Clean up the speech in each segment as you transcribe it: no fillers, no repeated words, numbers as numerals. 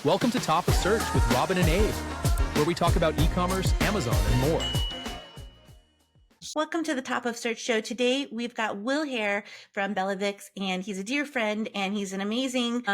Welcome to Top of Search with Robin and Abe, where we talk about e-commerce, Amazon, and more. Welcome to the Top of Search show. Today, we've got Will Haire from BellaVix, and he's a dear friend, and he's an amazing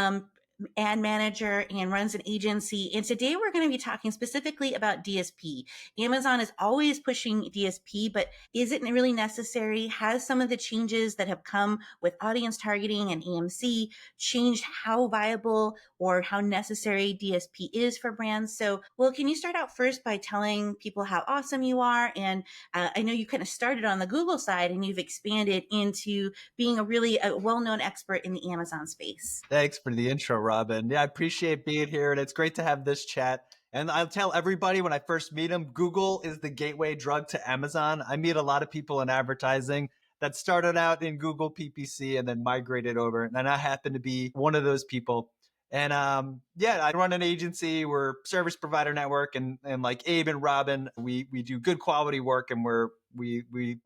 ad manager and runs an agency. And today we're going to be talking specifically about DSP. Amazon is always pushing DSP, but is it really necessary? Has some of the changes that have come with audience targeting and AMC changed how viable or how necessary DSP is for brands? So, Will, can you start out first by telling people how awesome you are? And I know you kind of started on the Google side and you've expanded into being a well-known expert in the Amazon space. Thanks for the intro, Robin. Yeah, I appreciate being here, and it's great to have this chat. And I'll tell everybody when I first meet them, Google is the gateway drug to Amazon. I meet a lot of people in advertising that started out in Google PPC and then migrated over. And I happen to be one of those people. And I run an agency. We're service provider network, and like Abe and Robin, we do good quality work, and we're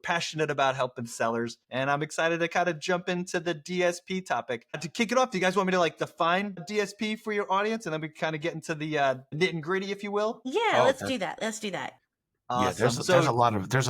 passionate about helping sellers. And I'm excited to kind of jump into the DSP topic. To kick it off, do you guys want me to define DSP for your audience, and then we kind of get into the nit and gritty, if you will? Yeah, let's do that. Let's do that. Awesome. Yeah, there's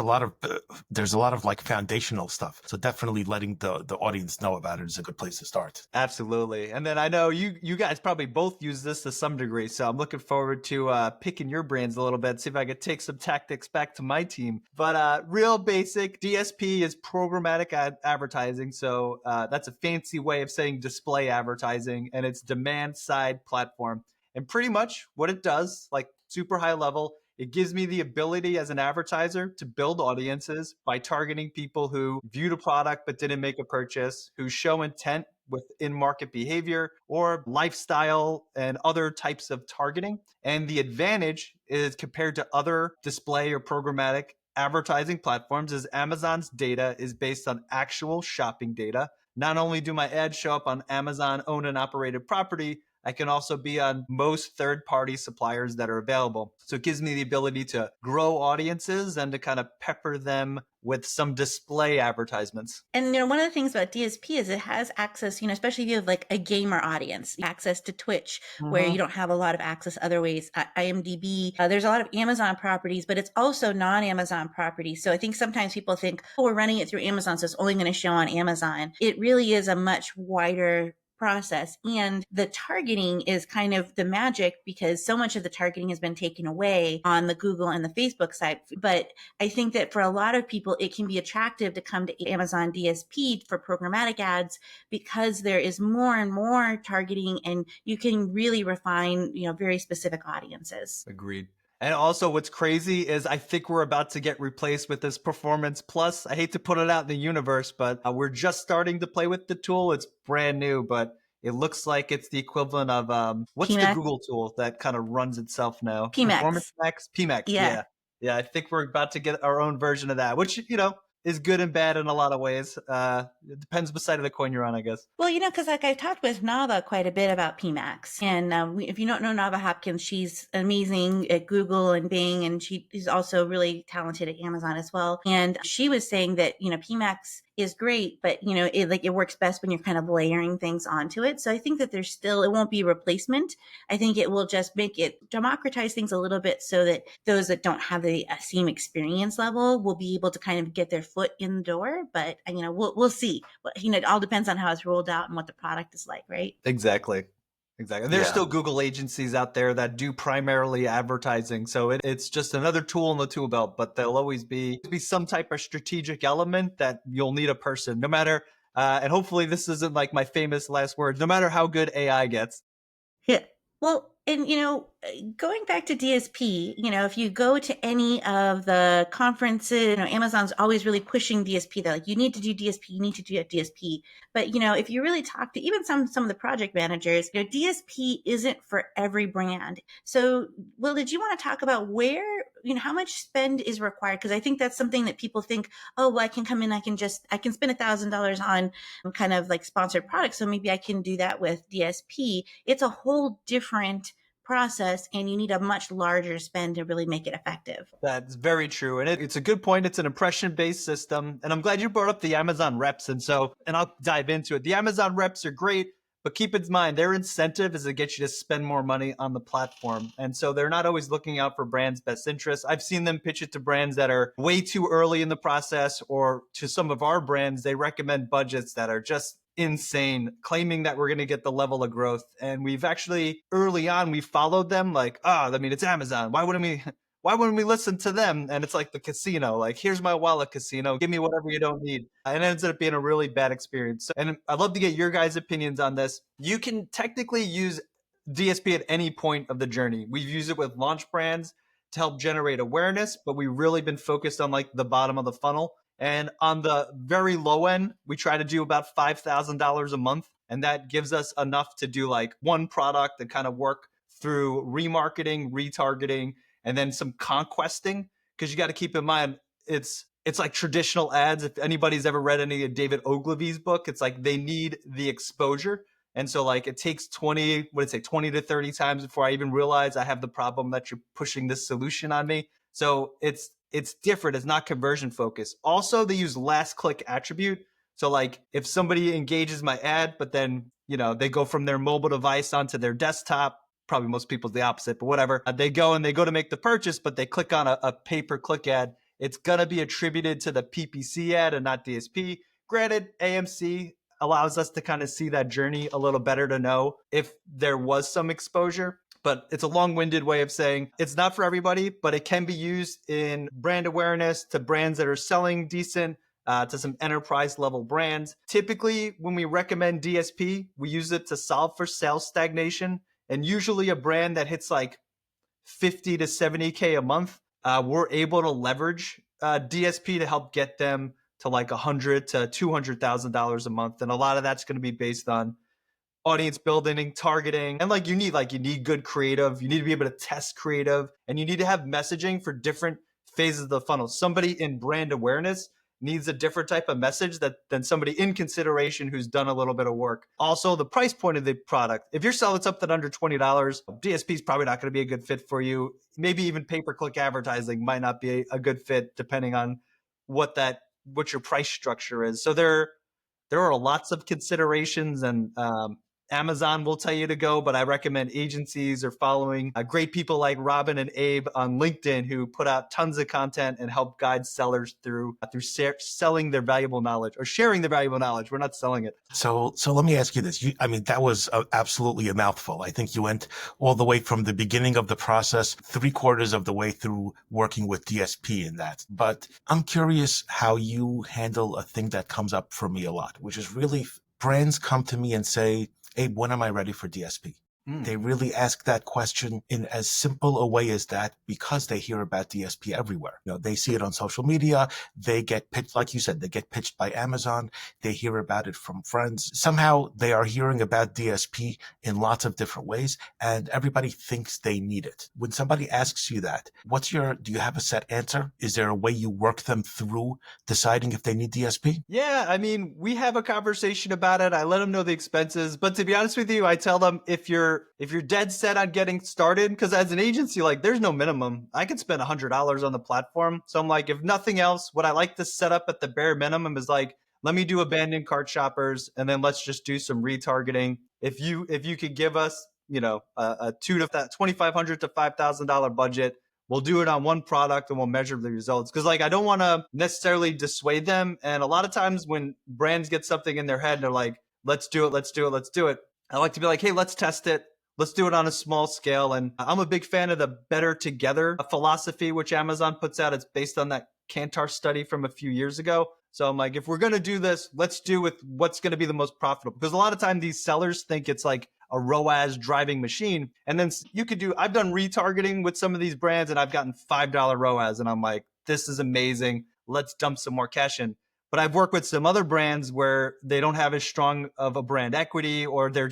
a lot of foundational stuff. So definitely letting the audience know about it is a good place to start. Absolutely. And then I know you guys probably both use this to some degree. So I'm looking forward to picking your brains a little bit, see if I could take some tactics back to my team. But real basic, DSP is programmatic advertising. So that's a fancy way of saying display advertising, and it's demand side platform. And pretty much what it does, super high level, it gives me the ability as an advertiser to build audiences by targeting people who viewed a product but didn't make a purchase, who show intent with in-market behavior or lifestyle and other types of targeting. And the advantage is compared to other display or programmatic advertising platforms is Amazon's data is based on actual shopping data. Not only do my ads show up on Amazon owned and operated property, I can also be on most third-party suppliers that are available. So it gives me the ability to grow audiences and to kind of pepper them with some display advertisements. And one of the things about DSP is it has access, especially if you have a gamer audience, access to Twitch, where you don't have a lot of access other ways. IMDb, there's a lot of Amazon properties, but it's also non-Amazon properties. So I think sometimes people think, we're running it through Amazon, so it's only going to show on Amazon. It really is a much wider process. And the targeting is kind of the magic because so much of the targeting has been taken away on the Google and the Facebook side. But I think that for a lot of people, it can be attractive to come to Amazon DSP for programmatic ads because there is more and more targeting and you can really refine, very specific audiences. Agreed. And also what's crazy is I think we're about to get replaced with this Performance Plus. I hate to put it out in the universe, but we're just starting to play with the tool. It's brand new, but it looks like it's the equivalent of, what's PMAX? the Google tool that kind of runs itself now? PMAX. Performance Max? PMAX, yeah. Yeah, I think we're about to get our own version of that, which, is good and bad in a lot of ways. It depends what side of the coin you're on, I guess. Well, because I've talked with Nava quite a bit about PMAX. And if you don't know Nava Hopkins, she's amazing at Google and Bing, and she's also really talented at Amazon as well. And she was saying that, PMAX is great, but it works best when you're kind of layering things onto it. So I think that it won't be a replacement. I think it will just make it democratize things a little bit so that those that don't have the same experience level will be able to kind of get their foot in the door. But we'll see. It all depends on how it's rolled out and what the product is like, right? Exactly. There's still Google agencies out there that do primarily advertising. So it's just another tool in the tool belt, but there'll always be some type of strategic element that you'll need a person, no matter, and hopefully this isn't like my famous last words, no matter how good AI gets. Yeah. Well, and, going back to DSP, if you go to any of the conferences, Amazon's always really pushing DSP. They're like, you need to do DSP, you need to do DSP. But, if you really talk to even some of the project managers, DSP isn't for every brand. So, Will, did you want to talk about where, how much spend is required? Because I think that's something that people think, oh, well, I can come in, I can spend $1,000 on kind of sponsored products. So maybe I can do that with DSP. It's a whole different process and you need a much larger spend to really make it effective. That's very true. And it's a good point. It's an impression-based system. And I'm glad you brought up the Amazon reps. And I'll dive into it. The Amazon reps are great, But keep in mind, their incentive is to get you to spend more money on the platform. And so they're not always looking out for brands' best interests. I've seen them pitch it to brands that are way too early in the process, or to some of our brands, they recommend budgets that are just insane, claiming that we're going to get the level of growth. And we've actually, early on, we followed them like, it's Amazon. Why wouldn't we listen to them? And it's like the casino, like, here's my wallet, casino, give me whatever you don't need. And it ends up being a really bad experience. And I'd love to get your guys' opinions on this. You can technically use DSP at any point of the journey. We've used it with launch brands to help generate awareness, but we've really been focused on like the bottom of the funnel. And on the very low end, we try to do about $5,000 a month. And that gives us enough to do like one product and kind of work through remarketing, retargeting, and then some conquesting. Because you got to keep in mind, it's like traditional ads. If anybody's ever read any of David Ogilvy's book, it's like they need the exposure. And so like it takes 20 to 30 times before I even realize I have the problem that you're pushing this solution on me. So it's different. It's not conversion focused. Also, they use last click attribute. So like if somebody engages my ad, but then, they go from their mobile device onto their desktop, probably most people's the opposite, but whatever. They go to make the purchase, but they click on a pay-per-click ad. It's going to be attributed to the PPC ad and not DSP. Granted, AMC allows us to kind of see that journey a little better to know if there was some exposure. But it's a long-winded way of saying it's not for everybody, but it can be used in brand awareness to brands that are selling decent, to some enterprise level brands. Typically, when we recommend DSP, we use it to solve for sales stagnation. And usually a brand that hits like 50 to 70K a month, we're able to leverage DSP to help get them to like $100,000 to $200,000 a month. And a lot of that's going to be based on audience building, targeting, and you need good creative. You need to be able to test creative, and you need to have messaging for different phases of the funnel. Somebody in brand awareness needs a different type of message than somebody in consideration who's done a little bit of work. Also, the price point of the product. If you're selling something under $20, DSP is probably not going to be a good fit for you. Maybe even pay-per-click advertising might not be a good fit depending on what your price structure is. So there are lots of considerations, and Amazon will tell you to go, but I recommend agencies or following great people like Robin and Abe on LinkedIn who put out tons of content and help guide sellers through selling their valuable knowledge or sharing their valuable knowledge. We're not selling it. So let me ask you this. That was absolutely a mouthful. I think you went all the way from the beginning of the process, 3/4 of the way through working with DSP in that. But I'm curious how you handle a thing that comes up for me a lot, which is really brands come to me and say, Abe, when am I ready for DSP? They really ask that question in as simple a way as that because they hear about DSP everywhere. They see it on social media. They get pitched, like you said, they get pitched by Amazon. They hear about it from friends. Somehow they are hearing about DSP in lots of different ways, and everybody thinks they need it. When somebody asks you that, do you have a set answer? Is there a way you work them through deciding if they need DSP? Yeah, we have a conversation about it. I let them know the expenses, but to be honest with you, I tell them if you're dead set on getting started, because as an agency, there's no minimum. I could spend $100 on the platform. So I'm like, if nothing else, what I like to set up at the bare minimum is let me do abandoned cart shoppers, and then let's just do some retargeting. If you could give us, a $2,500 to $5,000 budget, we'll do it on one product and we'll measure the results. Because I don't want to necessarily dissuade them. And a lot of times when brands get something in their head, they're like, let's do it. I like to be like, hey, let's test it. Let's do it on a small scale. And I'm a big fan of the better together philosophy, which Amazon puts out. It's based on that Kantar study from a few years ago. So I'm like, if we're going to do this, let's do with what's going to be the most profitable. Because a lot of time these sellers think it's like a ROAS driving machine. And then I've done retargeting with some of these brands and I've gotten $5 ROAS. And I'm like, this is amazing. Let's dump some more cash in. But I've worked with some other brands where they don't have as strong of a brand equity, or their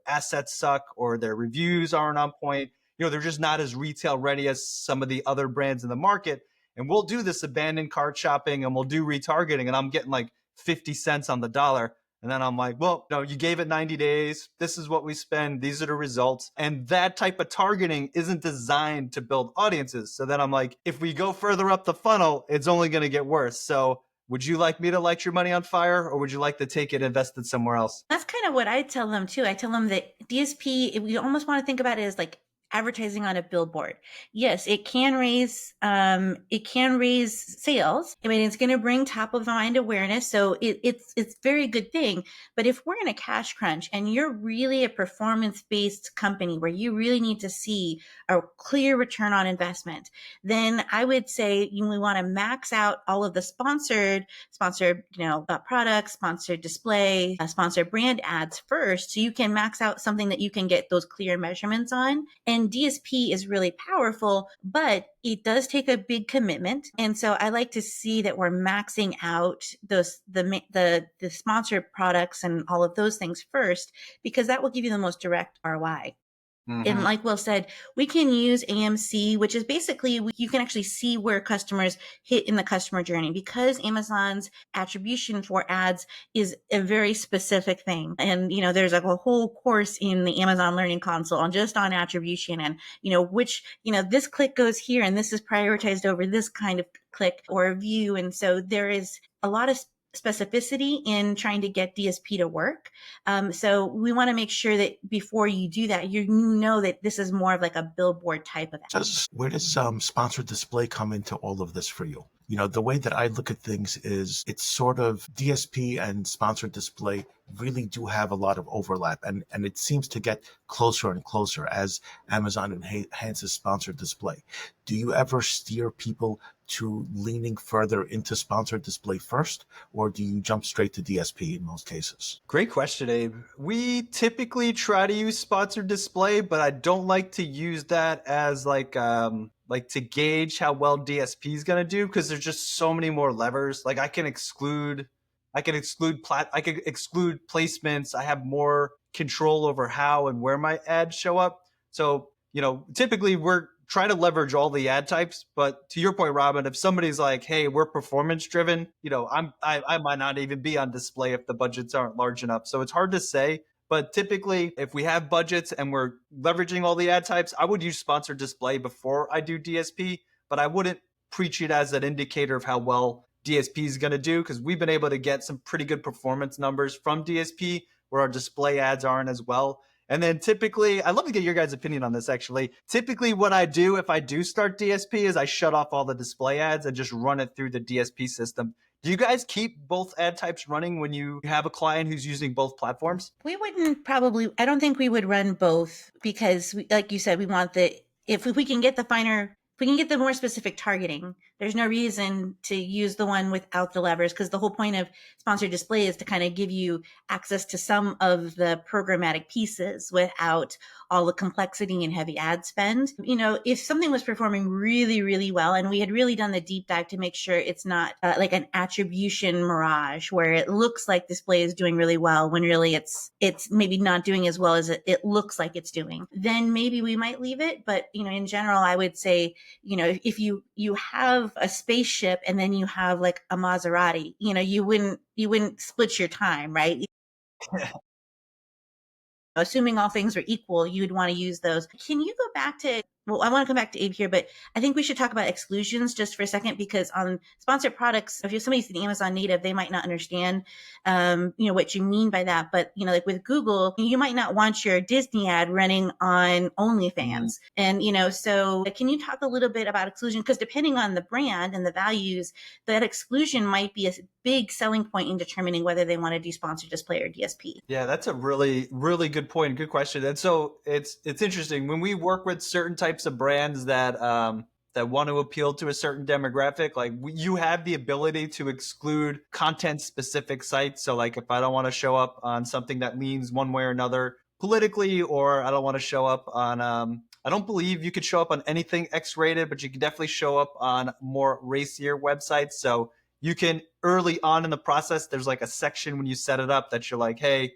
assets suck, or their reviews aren't on point. They're just not as retail ready as some of the other brands in the market. And we'll do this abandoned cart shopping and we'll do retargeting, and I'm getting 50 cents on the dollar. And then I'm like, well, no, you gave it 90 days. This is what we spend. These are the results. And that type of targeting isn't designed to build audiences. So then I'm like, if we go further up the funnel, it's only going to get worse. So would you like me to light your money on fire, or would you like to take it and invest it somewhere else? That's kind of what I tell them too. I tell them that DSP, we almost want to think about it as like advertising on a billboard. Yes, it can raise sales. I mean, it's going to bring top of mind awareness. So it's a very good thing. But if we're in a cash crunch and you're really a performance-based company where you really need to see a clear return on investment, then I would say we want to max out all of the sponsored, products, sponsored display, sponsored brand ads first, so you can max out something that you can get those clear measurements on. And DSP is really powerful, but it does take a big commitment. And so I like to see that we're maxing out the sponsored products and all of those things first, because that will give you the most direct ROI. And like Will said, we can use AMC, which is basically, you can actually see where customers hit in the customer journey, because Amazon's attribution for ads is a very specific thing. And, there's like a whole course in the Amazon Learning Console on attribution and, this click goes here and this is prioritized over this kind of click or view. And so there is a lot of specificity in trying to get DSP to work. So we want to make sure that before you do that, you know that this is more of like a billboard type of ad. Where does sponsored display come into all of this for you? The way that I look at things is it's sort of DSP and sponsored display really do have a lot of overlap, and it seems to get closer and closer as Amazon enhances sponsored display. Do you ever steer people to leaning further into sponsored display first, or do you jump straight to DSP in most cases? Great question, Abe. We typically try to use sponsored display, but I don't like to use that as like to gauge how well DSP is going to do, because there's just so many more levers. Like I can exclude placements. I have more control over how and where my ads show up. So, typically we're trying to leverage all the ad types. But to your point, Robin, if somebody's like, hey, we're performance driven, I might not even be on display if the budgets aren't large enough. So it's hard to say. But typically, if we have budgets and we're leveraging all the ad types, I would use sponsored display before I do DSP, but I wouldn't preach it as an indicator of how well DSP is going to do, because we've been able to get some pretty good performance numbers from DSP where our display ads aren't as well. And then typically, I'd love to get your guys' opinion on this actually. Typically what I do if I do start DSP is I shut off all the display ads and just run it through the DSP system. Do you guys keep both ad types running when you have a client who's using both platforms? We wouldn't I don't think we would run both, because like you said, we want if we can get the more specific targeting, there's no reason to use the one without the levers, because the whole point of sponsored display is to kind of give you access to some of the programmatic pieces without all the complexity and heavy ad spend. If something was performing really, really well, and we had really done the deep dive to make sure it's not like an attribution mirage where it looks like display is doing really well when really it's maybe not doing as well as it looks like it's doing, then maybe we might leave it. But, in general, I would say, if you have a spaceship and then you have like a Maserati, you wouldn't split your time, right? Assuming all things are equal, you would want to use those. Can you go back to, I want to come back to Abe here, but I think we should talk about exclusions just for a second, because on sponsored products, if somebody's an Amazon native, they might not understand, what you mean by that. But, like with Google, you might not want your Disney ad running on OnlyFans. And, so can you talk a little bit about exclusion? Because depending on the brand and the values, that exclusion might be a big selling point in determining whether they want to do sponsored display or DSP. Yeah, that's a really, really good point. Good question. And so it's interesting when we work with certain types of brands that want to appeal to a certain demographic. Like you have the ability to exclude content specific sites. So like if I don't want to show up on something that leans one way or another politically, or I don't want to show up on I don't believe you could show up on anything X-rated, but you can definitely show up on more racier websites. So you can early on in the process, there's like a section when you set it up that you're like, hey,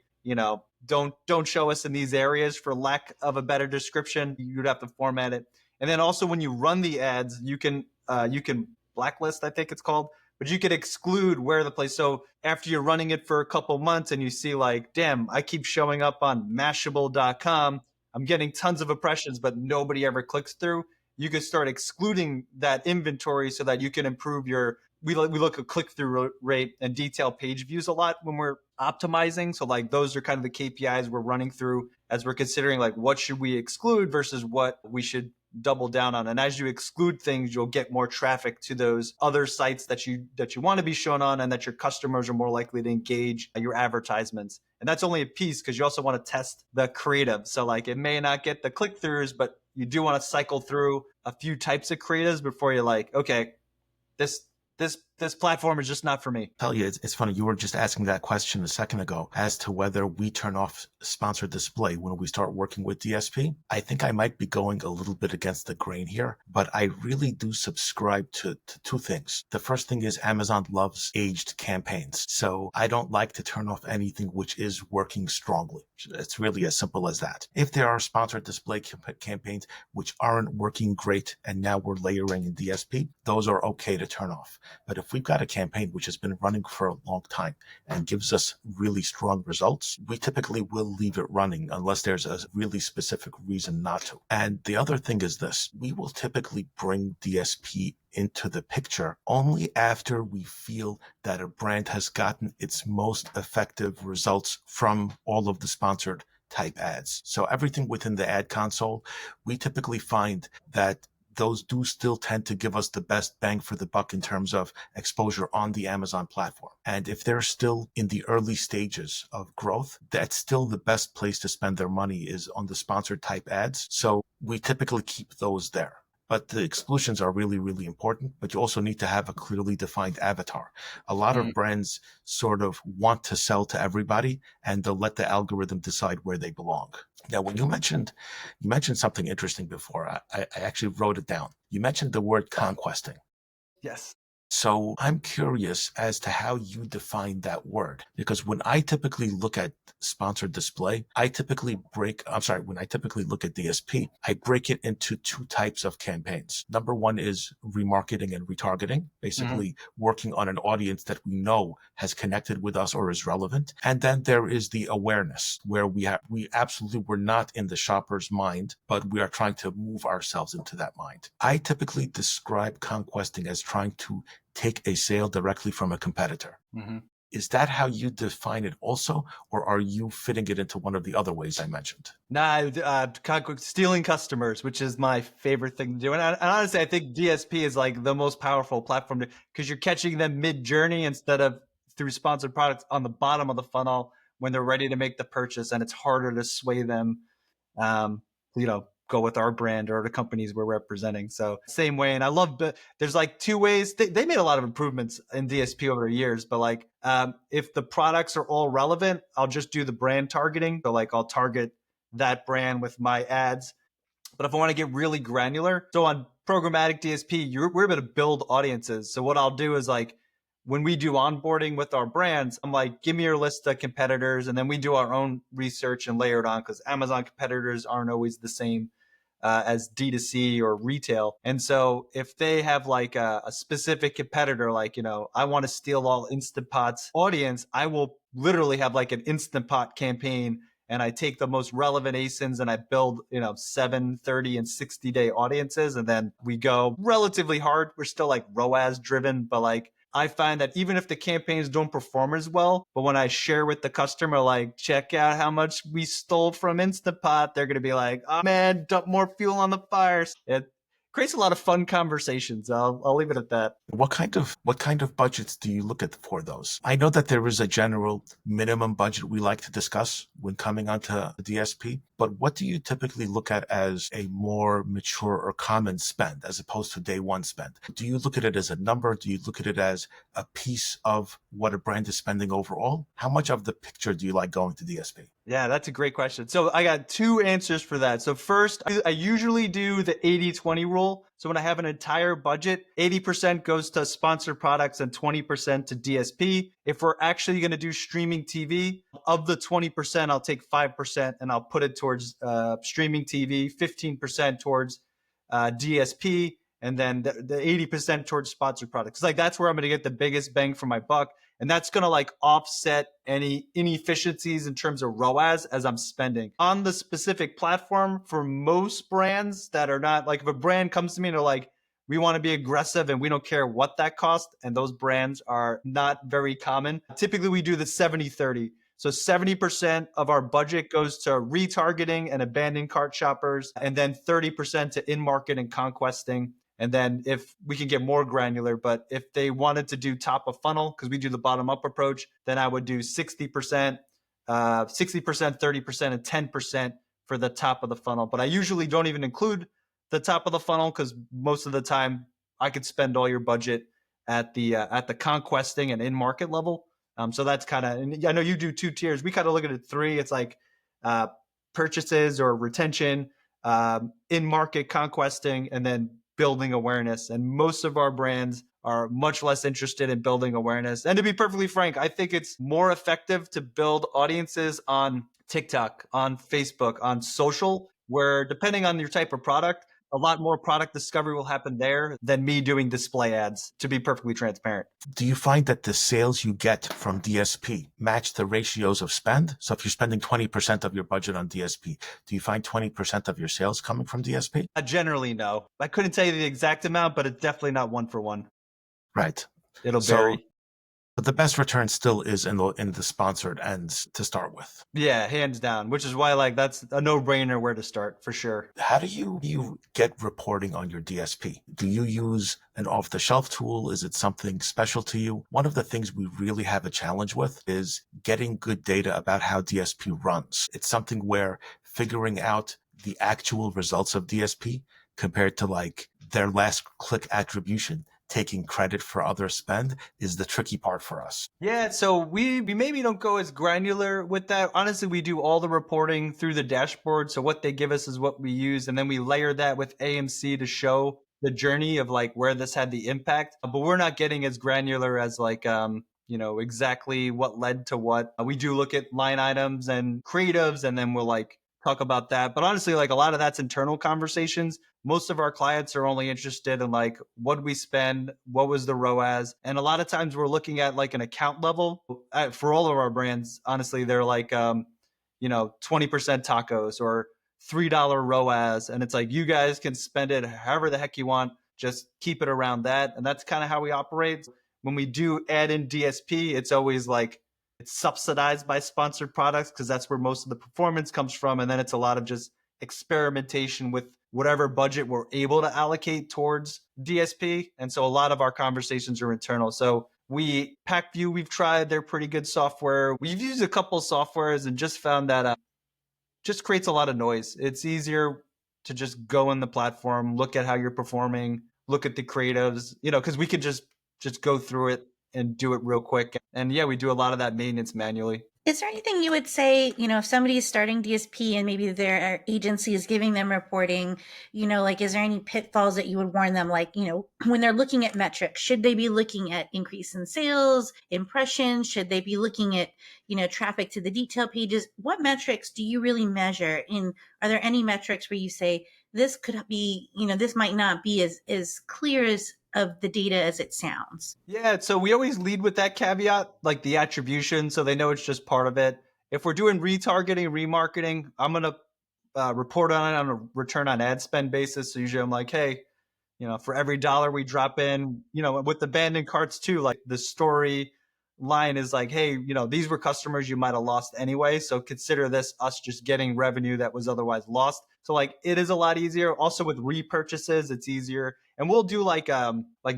don't show us in these areas, for lack of a better description. You'd have to format it. And then also when you run the ads, you can blacklist, I think it's called, but you could exclude where the place. So after you're running it for a couple months and you see like, damn, I keep showing up on Mashable.com. I'm getting tons of impressions, but nobody ever clicks through. You could start excluding that inventory so that you can improve your we look at click-through rate and detail page views a lot when we're optimizing. So like those are kind of the KPIs we're running through as we're considering like what should we exclude versus what we should double down on. And as you exclude things, you'll get more traffic to those other sites that you want to be shown on, and that your customers are more likely to engage your advertisements. And that's only a piece, because you also want to test the creative. So like it may not get the click-throughs, but you do want to cycle through a few types of creatives before you're like, okay, this platform is just not for me. Tell you, it's funny. You were just asking that question a second ago as to whether we turn off sponsored display when we start working with DSP. I think I might be going a little bit against the grain here, but I really do subscribe to two things. The first thing is Amazon loves aged campaigns. So I don't like to turn off anything which is working strongly. It's really as simple as that. If there are sponsored display campaigns which aren't working great and now we're layering in DSP, those are okay to turn off. But if we've got a campaign which has been running for a long time and gives us really strong results, we typically will leave it running unless there's a really specific reason not to. And the other thing is this: we will typically bring DSP into the picture only after we feel that a brand has gotten its most effective results from all of the sponsored type ads. So everything within the ad console, we typically find that those do still tend to give us the best bang for the buck in terms of exposure on the Amazon platform. And if they're still in the early stages of growth, that's still the best place to spend their money is on the sponsored type ads. So we typically keep those there. But the exclusions are really, really important, but you also need to have a clearly defined avatar. A lot of brands sort of want to sell to everybody, and they'll let the algorithm decide where they belong. Now, when you mentioned something interesting before, I actually wrote it down. You mentioned the word conquesting. Yes. So I'm curious as to how you define that word, because when I typically look at sponsored display, when I typically look at DSP, I break it into two types of campaigns. Number one is remarketing and retargeting, basically working on an audience that we know has connected with us or is relevant. And then there is the awareness, where we absolutely were not in the shopper's mind, but we are trying to move ourselves into that mind. I typically describe conquesting as trying to take a sale directly from a competitor. Is that how you define it also, or are you fitting it into one of the other ways I mentioned? Nah, stealing customers, which is my favorite thing to do. And honestly, I think DSP is like the most powerful platform because you're catching them mid-journey instead of through sponsored products on the bottom of the funnel when they're ready to make the purchase, and it's harder to sway them, go with our brand or the companies we're representing. So same way. And I love, there's like two ways. They made a lot of improvements in DSP over the years, but like if the products are all relevant, I'll just do the brand targeting. So like I'll target that brand with my ads. But if I want to get really granular, so on programmatic DSP, we're able to build audiences. So what I'll do is like, when we do onboarding with our brands, I'm like, give me your list of competitors. And then we do our own research and layer it on, because Amazon competitors aren't always the same as D2C or retail. And so if they have like a specific competitor, like, I want to steal all Instant Pot's audience, I will literally have like an Instant Pot campaign. And I take the most relevant ASINs and I build, 7, 30, and 60-day audiences. And then we go relatively hard. We're still like ROAS driven, but like, I find that even if the campaigns don't perform as well, but when I share with the customer, like, check out how much we stole from Instant Pot, they're going to be like, oh man, dump more fuel on the fires. It creates a lot of fun conversations. I'll leave it at that. What kind of budgets do you look at for those? I know that there is a general minimum budget we like to discuss when coming onto DSP, but what do you typically look at as a more mature or common spend as opposed to day one spend? Do you look at it as a number? Do you look at it as a piece of what a brand is spending overall? How much of the picture do you like going to DSP? Yeah, that's a great question. So I got two answers for that. So first, I usually do the 80-20 rule. So when I have an entire budget, 80% goes to sponsored products and 20% to DSP. If we're actually going to do streaming TV, of the 20%, I'll take 5% and I'll put it towards streaming TV, 15% towards DSP, and then the 80% towards sponsored products. Like that's where I'm going to get the biggest bang for my buck. And that's going to like offset any inefficiencies in terms of ROAS as I'm spending on the specific platform. For most brands that are not like, if a brand comes to me and they're like, we want to be aggressive and we don't care what that costs. And those brands are not very common. Typically, we do the 70-30. So 70% of our budget goes to retargeting and abandoned cart shoppers, and then 30% to in-market and conquesting. And then if we can get more granular, but if they wanted to do top of funnel, because we do the bottom up approach, then I would do 60%, 30%, and 10% for the top of the funnel. But I usually don't even include the top of the funnel because most of the time I could spend all your budget at the conquesting and in-market level. So that's kind of, and I know you do 2 tiers. We kind of look at it 3. It's like purchases or retention, in-market conquesting, and then building awareness. And most of our brands are much less interested in building awareness. And to be perfectly frank, I think it's more effective to build audiences on TikTok, on Facebook, on social, where depending on your type of product, a lot more product discovery will happen there than me doing display ads, to be perfectly transparent. Do you find that the sales you get from DSP match the ratios of spend? So if you're spending 20% of your budget on DSP, do you find 20% of your sales coming from DSP? Generally, no. I couldn't tell you the exact amount, but it's definitely not 1 for 1. Right. It'll vary. But the best return still is in the sponsored ends to start with. Yeah, hands down, which is why like that's a no-brainer where to start for sure. How do you get reporting on your DSP? Do you use an off-the-shelf tool? Is it something special to you? One of the things we really have a challenge with is getting good data about how DSP runs. It's something where figuring out the actual results of DSP compared to like their last click attribution, taking credit for other spend, is the tricky part for us. Yeah, so we maybe don't go as granular with that. Honestly, we do all the reporting through the dashboard. So what they give us is what we use. And then we layer that with AMC to show the journey of like where this had the impact. But we're not getting as granular as like, exactly what led to what. We do look at line items and creatives, and then we'll like talk about that. But honestly, like a lot of that's internal conversations. Most of our clients are only interested in like, what did we spend? What was the ROAS? And a lot of times we're looking at like an account level for all of our brands. Honestly, they're like, 20% tacos or $3 ROAS. And it's like, you guys can spend it however the heck you want. Just keep it around that. And that's kind of how we operate. When we do add in DSP, it's always like, it's subsidized by sponsored products because that's where most of the performance comes from. And then it's a lot of just experimentation with whatever budget we're able to allocate towards DSP. And so a lot of our conversations are internal. So PackView, we've tried, they're pretty good software. We've used a couple of softwares and just found that just creates a lot of noise. It's easier to just go in the platform, look at how you're performing, look at the creatives, because we could just go through it and do it real quick. And yeah, we do a lot of that maintenance manually. Is there anything you would say, if somebody is starting DSP and maybe their agency is giving them reporting, like, is there any pitfalls that you would warn them? Like, when they're looking at metrics, should they be looking at increase in sales, impressions? Should they be looking at, traffic to the detail pages? What metrics do you really measure? And are there any metrics where you say this could be, this might not be as clear as of the data as it sounds? Yeah, so we always lead with that caveat, like the attribution, so they know it's just part of it. If we're doing retargeting, remarketing, I'm going to report on it on a return on ad spend basis. So usually I'm like, hey, for every dollar we drop in, with abandoned carts too, like the story line is like, hey, these were customers you might have lost anyway. So consider this us just getting revenue that was otherwise lost. So like it is a lot easier. Also with repurchases, it's easier. And we'll do like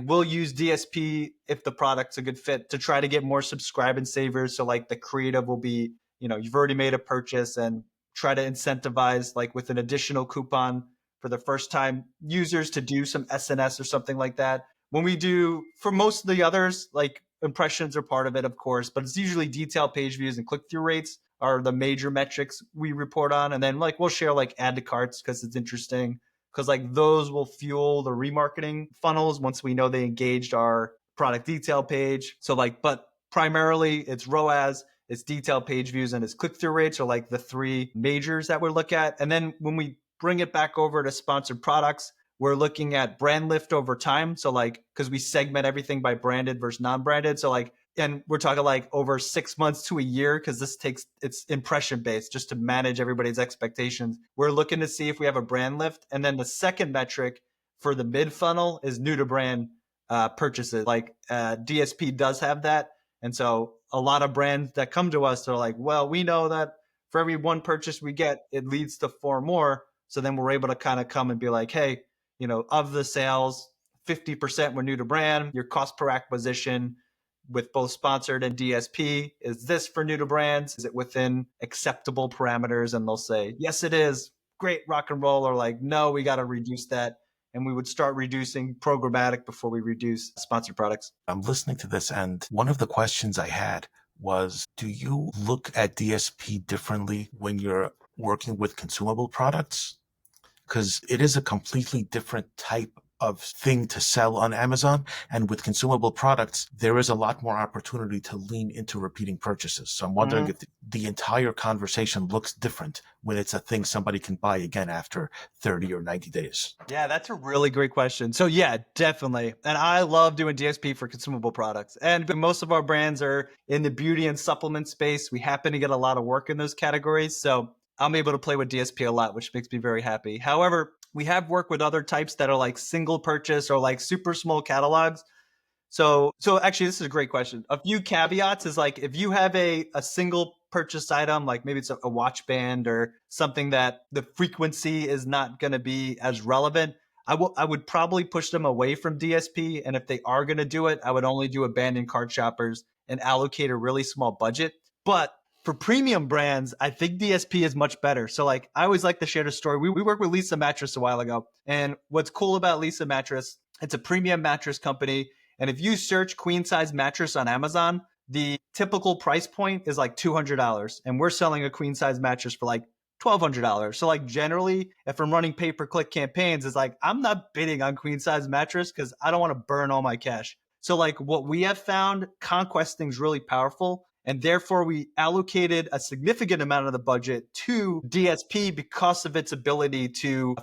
we'll use DSP if the product's a good fit to try to get more subscribe and savers. So like the creative will be, you've already made a purchase and try to incentivize like with an additional coupon for the first time users to do some SNS or something like that. When we do for most of the others, like impressions are part of it, of course, but it's usually detailed page views and click-through rates are the major metrics we report on. And then like we'll share like add to carts because it's interesting, because like those will fuel the remarketing funnels once we know they engaged our product detail page. So like, but primarily it's ROAS, it's detailed page views, and it's click-through rates are like the 3 majors that we look at. And then when we bring it back over to sponsored products, we're looking at brand lift over time. So like, because we segment everything by branded versus non-branded. So like, and we're talking like over 6 months to a year, because it's impression based just to manage everybody's expectations. We're looking to see if we have a brand lift. And then the second metric for the mid funnel is new to brand purchases. Like DSP does have that. And so a lot of brands that come to us, they're like, well, we know that for every one purchase we get, it leads to 4 more. So then we're able to kind of come and be like, hey, of the sales, 50% were new to brand. Your cost per acquisition with both sponsored and DSP, is this for new to brands? Is it within acceptable parameters? And they'll say, yes, it is. Great, rock and roll. Or like, no, we got to reduce that. And we would start reducing programmatic before we reduce sponsored products. I'm listening to this, and one of the questions I had was, do you look at DSP differently when you're working with consumable products? Because it is a completely different type of thing to sell on Amazon. And with consumable products, there is a lot more opportunity to lean into repeating purchases. So I'm wondering if the entire conversation looks different when it's a thing somebody can buy again after 30 or 90 days. Yeah, that's a really great question. So yeah, definitely. And I love doing DSP for consumable products. And most of our brands are in the beauty and supplement space. We happen to get a lot of work in those categories. So I'm able to play with DSP a lot, which makes me very happy. However, we have worked with other types that are like single purchase or like super small catalogs. So actually, this is a great question. A few caveats is like, if you have a single purchase item, like maybe it's a watch band or something that the frequency is not going to be as relevant, I would probably push them away from DSP. And if they are going to do it, I would only do abandoned cart shoppers and allocate a really small budget. But for premium brands, I think DSP is much better. So like, I always like to share the story. We worked with Lisa Mattress a while ago. And what's cool about Lisa Mattress, it's a premium mattress company. And if you search queen size mattress on Amazon, the typical price point is like $200. And we're selling a queen size mattress for like $1,200. So like generally, if I'm running pay-per-click campaigns, it's like, I'm not bidding on queen size mattress because I don't want to burn all my cash. So like what we have found, conquesting is really powerful. And therefore, we allocated a significant amount of the budget to DSP because of its ability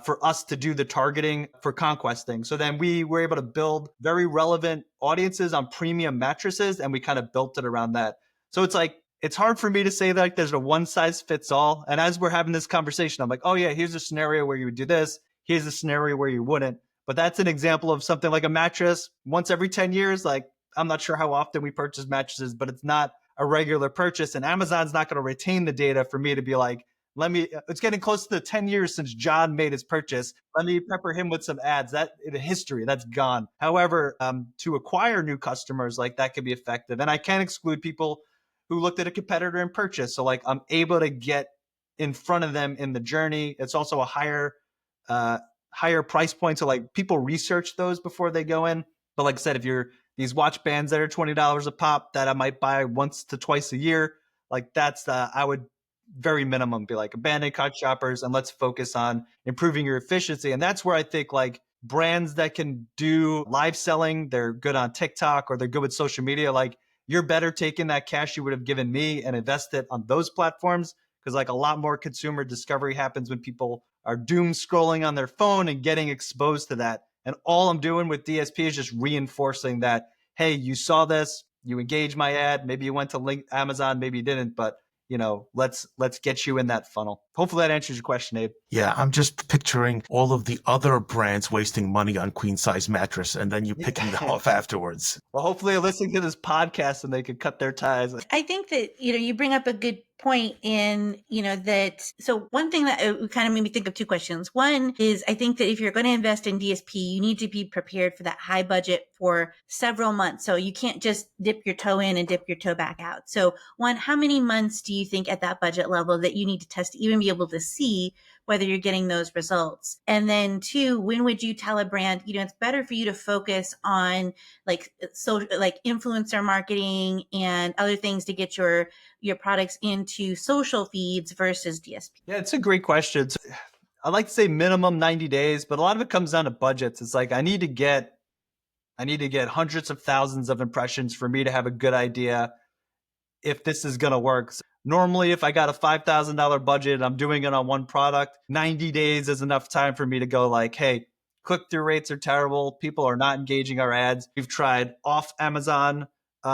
for us to do the targeting for conquesting. So then we were able to build very relevant audiences on premium mattresses, and we kind of built it around that. So it's like, it's hard for me to say that like there's a one size fits all. And as we're having this conversation, I'm like, oh yeah, here's a scenario where you would do this. Here's a scenario where you wouldn't. But that's an example of something like a mattress once every 10 years. Like, I'm not sure how often we purchase mattresses, but it's not a regular purchase, and Amazon's not going to retain the data for me to be like, it's getting close to 10 years since John made his purchase. Let me pepper him with some ads. That in history, that's gone. However, to acquire new customers, like that can be effective. And I can't exclude people who looked at a competitor and purchased. So like I'm able to get in front of them in the journey. It's also a higher price point. So like people research those before they go in. But like I said, if you're these watch bands that are $20 a pop that I might buy once to twice a year, like that's I would very minimum be like abandoned cart shoppers, and let's focus on improving your efficiency. And that's where I think like brands that can do live selling, they're good on TikTok or they're good with social media. Like you're better taking that cash you would have given me and invest it on those platforms, because like a lot more consumer discovery happens when people are doom scrolling on their phone and getting exposed to that. And all I'm doing with DSP is just reinforcing that, hey, you saw this, you engaged my ad, maybe you went to Amazon, maybe you didn't, but let's get you in that funnel. Hopefully that answers your question, Abe. Yeah, I'm just picturing all of the other brands wasting money on queen size mattress and then you picking them off afterwards. Well, hopefully they're listening to this podcast and they could cut their ties. I think that, you bring up a good point in, that, so one thing that kind of made me think of two questions. One is, I think that if you're going to invest in DSP, you need to be prepared for that high budget for several months. So you can't just dip your toe in and dip your toe back out. So one, how many months do you think at that budget level that you need to test to even be able to see whether you're getting those results? And then two, when would you tell a brand, it's better for you to focus on like influencer marketing and other things to get your products into social feeds versus DSP? Yeah, it's a great question. So, I'd like to say minimum 90 days, but a lot of it comes down to budgets. It's like I need to get hundreds of thousands of impressions for me to have a good idea if this is going to work. So normally, if I got a $5,000 budget and I'm doing it on one product, 90 days is enough time for me to go like, hey, click-through rates are terrible. People are not engaging our ads. We've tried off Amazon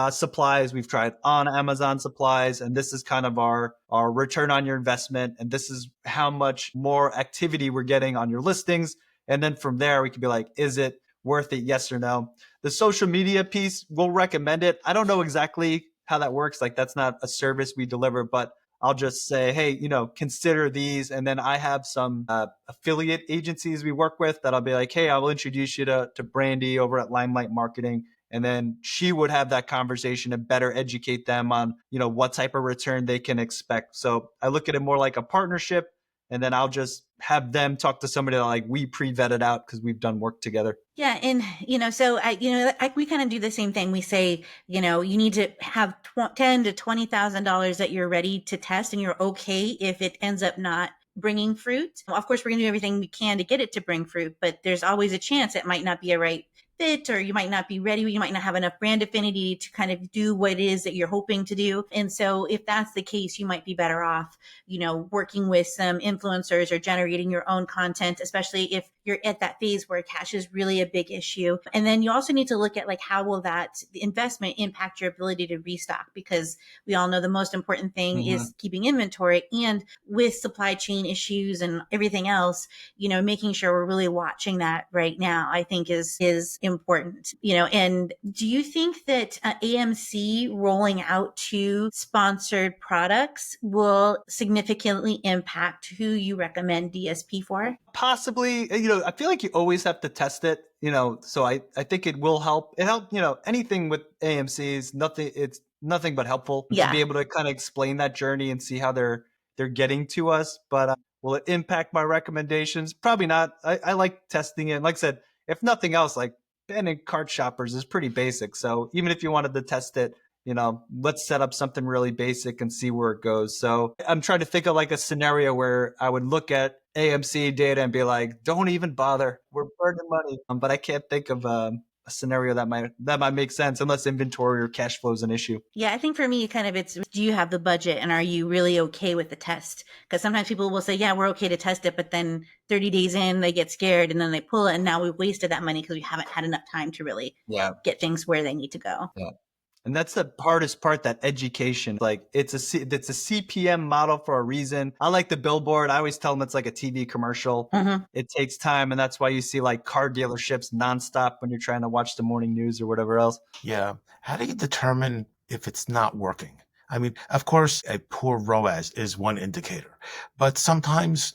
supplies. We've tried on Amazon supplies. And this is kind of our return on your investment. And this is how much more activity we're getting on your listings. And then from there, we can be like, is it worth it? Yes or no. The social media piece, we'll recommend it. I don't know exactly how that works. Like that's not a service we deliver, but I'll just say, hey, consider these. And then I have some affiliate agencies we work with that I'll be like, hey, I will introduce you to Brandy over at Limelight Marketing. And then she would have that conversation and better educate them on, what type of return they can expect. So I look at it more like a partnership. And then I'll just have them talk to somebody that like we pre-vetted out because we've done work together. Yeah. And, so we kind of do the same thing. We say, you need to have $10,000 to $20,000 that you're ready to test, and you're okay if it ends up not bringing fruit. Well, of course, we're going to do everything we can to get it to bring fruit, but there's always a chance it might not be a right fit, or you might not be ready. You might not have enough brand affinity to kind of do what it is that you're hoping to do. And so if that's the case, you might be better off, working with some influencers or generating your own content, especially if you're at that phase where cash is really a big issue. And then you also need to look at like, how will that investment impact your ability to restock? Because we all know the most important thing is keeping inventory, and with supply chain issues and everything else, making sure we're really watching that right now, I think is important. And do you think that AMC rolling out 2 sponsored products will significantly impact who you recommend DSP for? Possibly. I feel like you always have to test it, so I think it will help. It helped, anything with AMCs, it's nothing but helpful to be able to kind of explain that journey and see how they're getting to us. But will it impact my recommendations? Probably not. I like testing it. Like I said, if nothing else, like banning cart shoppers is pretty basic. So even if you wanted to test it, let's set up something really basic and see where it goes. So I'm trying to think of like a scenario where I would look at AMC data and be like, don't even bother. We're burning money. But I can't think of a scenario that might make sense unless inventory or cash flow is an issue. Yeah, I think for me, it's do you have the budget, and are you really okay with the test? Because sometimes people will say, yeah, we're okay to test it, but then 30 days in, they get scared and then they pull it, and now we've wasted that money because we haven't had enough time to really get things where they need to go. Yeah. And that's the hardest part, that education. Like it's a CPM model for a reason. I like the billboard. I always tell them it's like a TV commercial. It takes time. And that's why you see like car dealerships nonstop when you're trying to watch the morning news or whatever else. Yeah. How do you determine if it's not working? I mean, of course, a poor ROAS is one indicator, but sometimes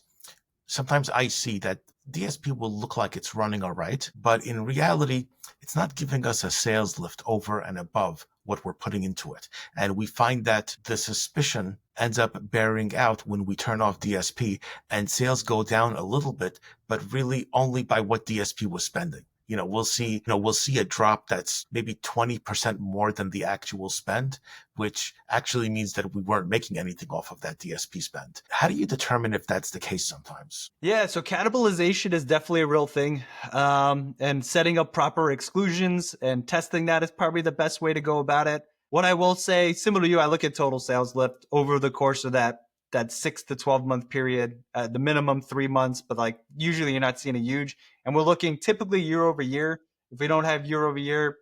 I see that DSP will look like it's running all right, but in reality, it's not giving us a sales lift over and above what we're putting into it. And we find that the suspicion ends up bearing out when we turn off DSP and sales go down a little bit, but really only by what DSP was spending. We'll see a drop that's maybe 20% more than the actual spend, which actually means that we weren't making anything off of that DSP spend. How do you determine if that's the case sometimes? Yeah, so cannibalization is definitely a real thing. And setting up proper exclusions and testing that is probably the best way to go about it. What I will say, similar to you, I look at total sales lift over the course of that 6 to 12 month period, the minimum 3 months, but like usually you're not seeing a huge, and we're looking typically year over year. If we don't have year over year,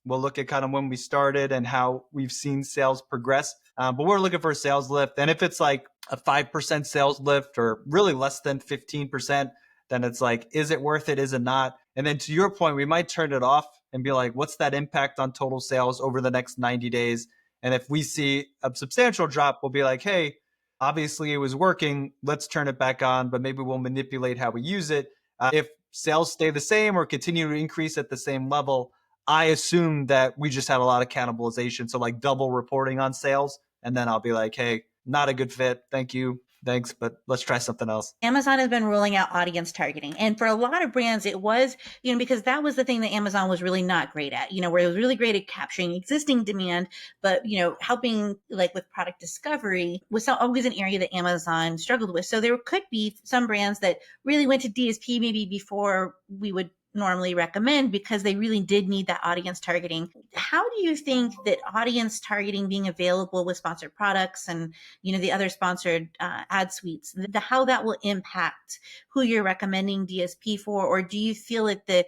we'll look at kind of when we started and how we've seen sales progress. But we're looking for a sales lift. And if it's like a 5% sales lift or really less than 15%, then it's like, is it worth it? Is it not? And then to your point, we might turn it off and be like, what's that impact on total sales over the next 90 days? And if we see a substantial drop, we'll be like, hey, obviously it was working. Let's turn it back on, but maybe we'll manipulate how we use it. If sales stay the same or continue to increase at the same level, I assume that we just had a lot of cannibalization. So like double reporting on sales. And then I'll be like, hey, not a good fit. Thank you. Thanks, but let's try something else. Amazon has been rolling out audience targeting. And for a lot of brands, it was, because that was the thing that Amazon was really not great at, where it was really great at capturing existing demand, but, helping like with product discovery was always an area that Amazon struggled with. So there could be some brands that really went to DSP maybe before we would normally recommend, because they really did need that audience targeting. How do you think that audience targeting being available with sponsored products and, the other sponsored ad suites, how that will impact who you're recommending DSP for? Or do you feel like the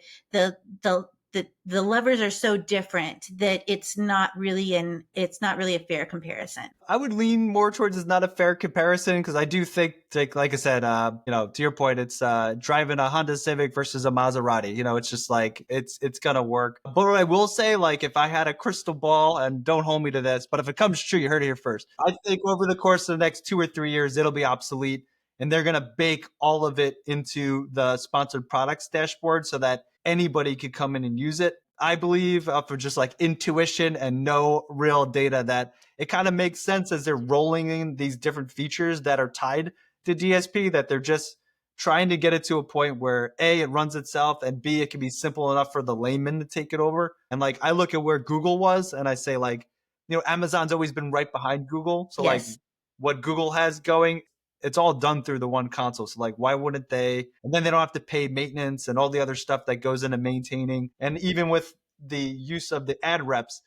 the levers are so different that it's not really a fair comparison. I would lean more towards it's not a fair comparison, because I do think, like I said, to your point, it's driving a Honda Civic versus a Maserati. It's just like it's gonna work. But what I will say, like, if I had a crystal ball, and don't hold me to this, but if it comes true, you heard it here first. I think over the course of the next 2 or 3 years, it'll be obsolete, and they're gonna bake all of it into the sponsored products dashboard so that anybody could come in and use it. I believe for just like intuition and no real data, that it kind of makes sense as they're rolling in these different features that are tied to DSP, that they're just trying to get it to a point where A, it runs itself, and B, it can be simple enough for the layman to take it over. And like, I look at where Google was and I say, like, Amazon's always been right behind Google. So Yes. like what Google has going, it's all done through the one console. So like, why wouldn't they? And then they don't have to pay maintenance and all the other stuff that goes into maintaining. And even with the use of the ad reps,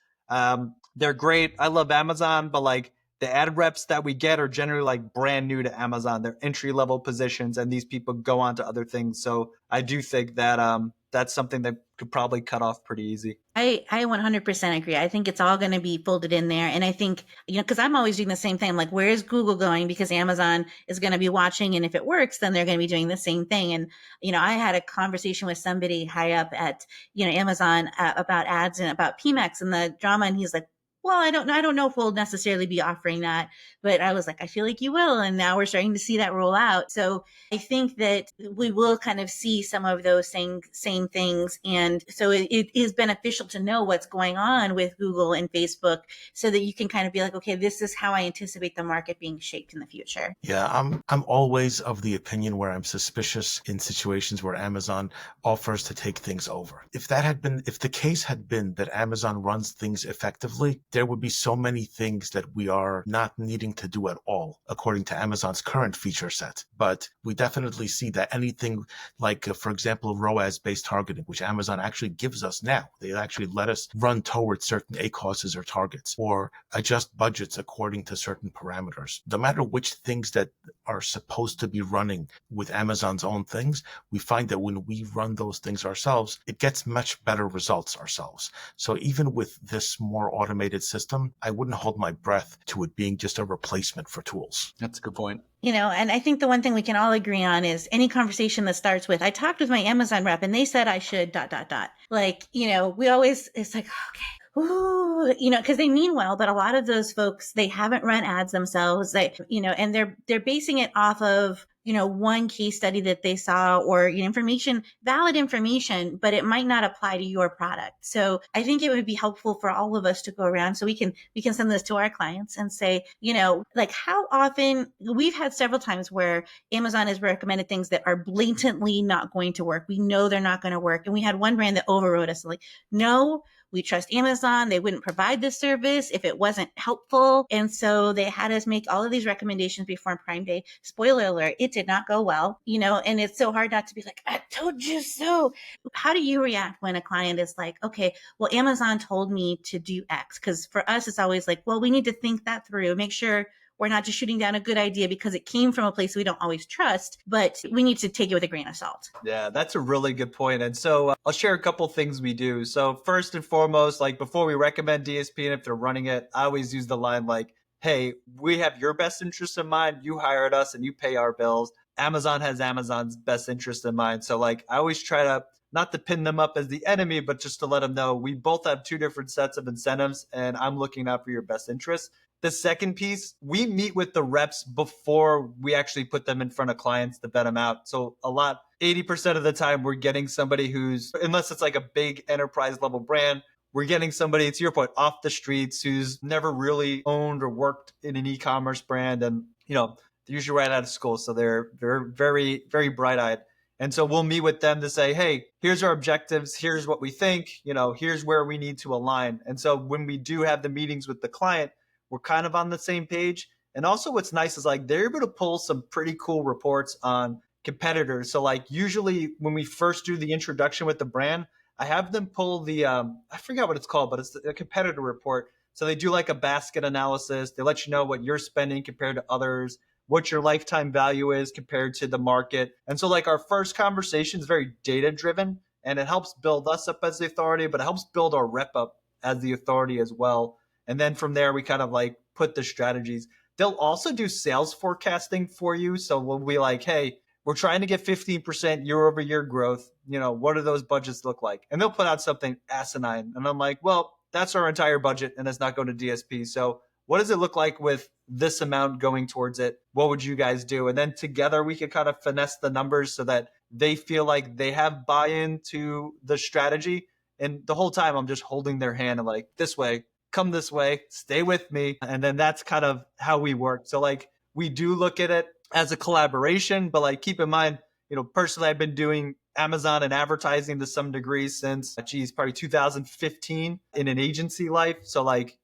they're great. I love Amazon, but like the ad reps that we get are generally like brand new to Amazon. They're entry level positions, and these people go on to other things. So I do think that that's something that could probably cut off pretty easy. I 100% agree. I think it's all going to be folded in there. And I think, because I'm always doing the same thing. I'm like, where is Google going? Because Amazon is going to be watching. And if it works, then they're going to be doing the same thing. And, I had a conversation with somebody high up at, Amazon about ads and about PMAX and the drama. And he's like, well, I don't know if we'll necessarily be offering that, but I was like, I feel like you will. And now we're starting to see that roll out. So I think that we will kind of see some of those same things. And so it is beneficial to know what's going on with Google and Facebook so that you can kind of be like, okay, this is how I anticipate the market being shaped in the future. Yeah, I'm always of the opinion where I'm suspicious in situations where Amazon offers to take things over. If the case had been that Amazon runs things effectively, there would be so many things that we are not needing to do at all, according to Amazon's current feature set. But we definitely see that anything like, for example, ROAS-based targeting, which Amazon actually gives us now, they actually let us run towards certain ACOSs or targets, or adjust budgets according to certain parameters. No matter which things that are supposed to be running with Amazon's own things, we find that when we run those things ourselves, it gets much better results ourselves. So even with this more automated system, I wouldn't hold my breath to it being just a replacement for tools. That's a good point. And I think the one thing we can all agree on is any conversation that starts with, I talked with my Amazon rep and they said I should ... Like, we always, it's like, okay, ooh, because they mean well, but a lot of those folks, they haven't run ads themselves. And they're basing it off of, one case study that they saw or valid information, but it might not apply to your product. So I think it would be helpful for all of us to go around so we can send this to our clients and say, like how often we've had several times where Amazon has recommended things that are blatantly not going to work. We know they're not going to work. And we had one brand that overrode us like, no, we trust Amazon. They wouldn't provide this service if it wasn't helpful. And so they had us make all of these recommendations before Prime Day. Spoiler alert, it did not go well, and it's so hard not to be like, I told you so. How do you react when a client is like, okay, well, Amazon told me to do X? Because for us, it's always like, well, we need to think that through, make sure we're not just shooting down a good idea because it came from a place we don't always trust, but we need to take it with a grain of salt. Yeah, that's a really good point. And so I'll share a couple things we do. So first and foremost, like before we recommend DSP and if they're running it, I always use the line like, hey, we have your best interest in mind. You hired us and you pay our bills. Amazon has Amazon's best interest in mind. So like I always try to not to pin them up as the enemy, but just to let them know we both have two different sets of incentives and I'm looking out for your best interest. The second piece, we meet with the reps before we actually put them in front of clients to vet them out. So 80% of the time, we're getting somebody who's, unless it's like a big enterprise level brand, we're getting somebody, to your point, off the streets who's never really owned or worked in an e-commerce brand. And, they're usually right out of school. So they're very, very bright-eyed. And so we'll meet with them to say, hey, here's our objectives. Here's what we think, here's where we need to align. And so when we do have the meetings with the client, we're kind of on the same page. And also what's nice is like they're able to pull some pretty cool reports on competitors. So like usually when we first do the introduction with the brand, I have them pull the, I forgot what it's called, but it's a competitor report. So they do like a basket analysis. They let you know what you're spending compared to others, what your lifetime value is compared to the market. And so like our first conversation is very data driven. and it helps build us up as the authority, but it helps build our rep up as the authority as well. And then from there, we kind of like put the strategies. They'll also do sales forecasting for you. So we'll be like, hey, we're trying to get 15% year over year growth. What do those budgets look like? And they'll put out something asinine. And I'm like, well, that's our entire budget and it's not going to DSP. So what does it look like with this amount going towards it? What would you guys do? And then together we could kind of finesse the numbers so that they feel like they have buy-in to the strategy. And the whole time I'm just holding their hand and like, this way, come this way, stay with me. And then that's kind of how we work. So like we do look at it as a collaboration, but like keep in mind, personally, I've been doing Amazon and advertising to some degree since, probably 2015 in an agency life. So like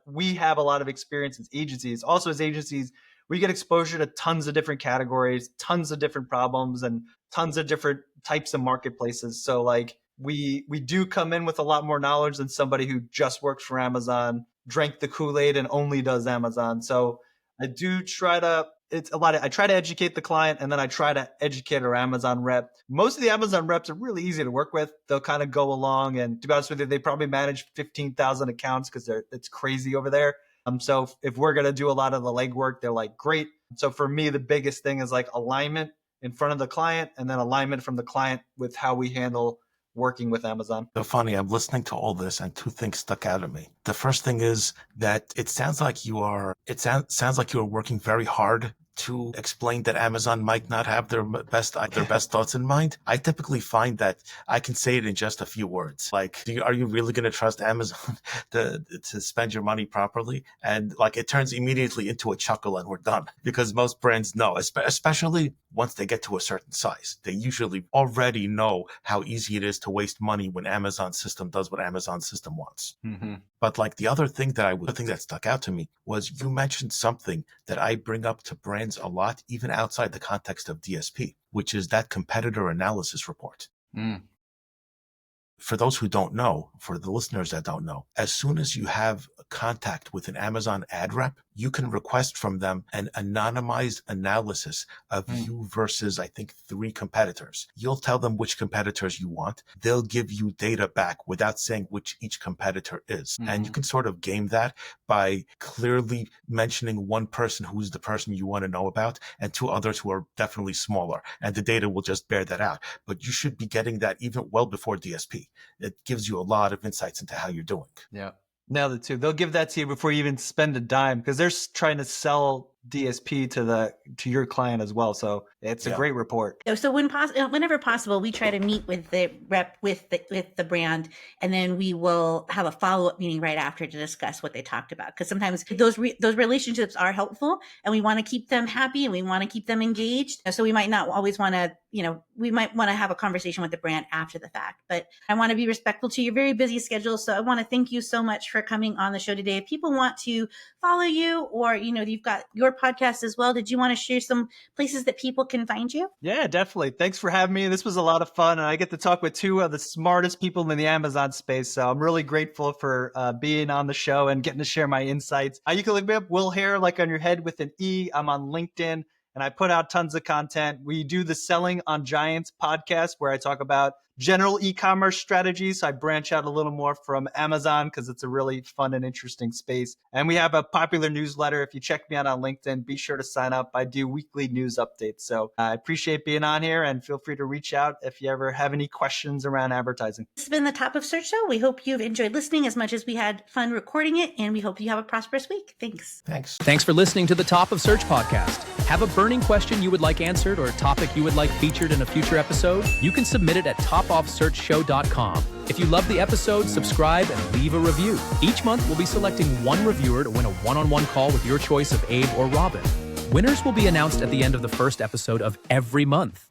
we have a lot of experience as agencies. Also as agencies, we get exposure to tons of different categories, tons of different problems, and tons of different types of marketplaces. So like we do come in with a lot more knowledge than somebody who just works for Amazon, drank the Kool-Aid and only does Amazon. So I do try to, I try to educate the client and then I try to educate our Amazon rep. Most of the Amazon reps are really easy to work with. They'll kind of go along, and to be honest with you, they probably manage 15,000 accounts because it's crazy over there. So if we're going to do a lot of the legwork, they're like, great. So for me, the biggest thing is like alignment in front of the client and then alignment from the client with how we handle working with Amazon. So funny, I'm listening to all this and two things stuck out at me. The first thing is that it sounds like you are working very hard to explain that Amazon might not have their best thoughts in mind. I typically find that I can say it in just a few words. Like, are you really going to trust Amazon to spend your money properly? And like, it turns immediately into a chuckle and we're done, because most brands know, especially once they get to a certain size, they usually already know how easy it is to waste money when Amazon's system does what Amazon's system wants. Mm-hmm. But like the other thing that stuck out to me was you mentioned something that I bring up to brands a lot, even outside the context of DSP, which is that competitor analysis report. For those who don't know, for the listeners that don't know, as soon as you have contact with an Amazon ad rep, you can request from them an anonymized analysis of you versus, I think, 3 competitors. You'll tell them which competitors you want. They'll give you data back without saying which each competitor is. And you can sort of game that by clearly mentioning one person who's the person you want to know about and 2 others who are definitely smaller. And the data will just bear that out. But you should be getting that even well before DSP. It gives you a lot of insights into how you're doing. Yeah. Nailed it too. They'll give that to you before you even spend a dime, because they're trying to sell DSP to your client as well. So it's a great report. So whenever possible, we try to meet with the rep with the brand, and then we will have a follow-up meeting right after to discuss what they talked about. Because sometimes those relationships are helpful, and we want to keep them happy and we want to keep them engaged. So we might not always want to, we might want to have a conversation with the brand after the fact. But I want to be respectful to your very busy schedule. So I want to thank you so much for coming on the show today. If people want to follow you, or you've got your podcast as well, did you want to share some places that people can find you? Yeah, definitely. Thanks for having me. This was a lot of fun, and I get to talk with 2 of the smartest people in the Amazon space. So I'm really grateful for being on the show and getting to share my insights. You can look me up, Will Haire, like on your head with an E. I'm on LinkedIn, and I put out tons of content. We do the Selling on Giants podcast, where I talk about general e-commerce strategies. So I branch out a little more from Amazon because it's a really fun and interesting space. And we have a popular newsletter. If you check me out on LinkedIn, be sure to sign up. I do weekly news updates. So I appreciate being on here, and feel free to reach out if you ever have any questions around advertising. This has been the Top of Search Show. We hope you've enjoyed listening as much as we had fun recording it, and we hope you have a prosperous week. Thanks. Thanks for listening to the Top of Search podcast. Have a burning question you would like answered or a topic you would like featured in a future episode? You can submit it at topoffsearchshow.com. If you love the episode, subscribe and leave a review. Each month, we'll be selecting one reviewer to win a one-on-one call with your choice of Abe or Robin. Winners will be announced at the end of the first episode of every month.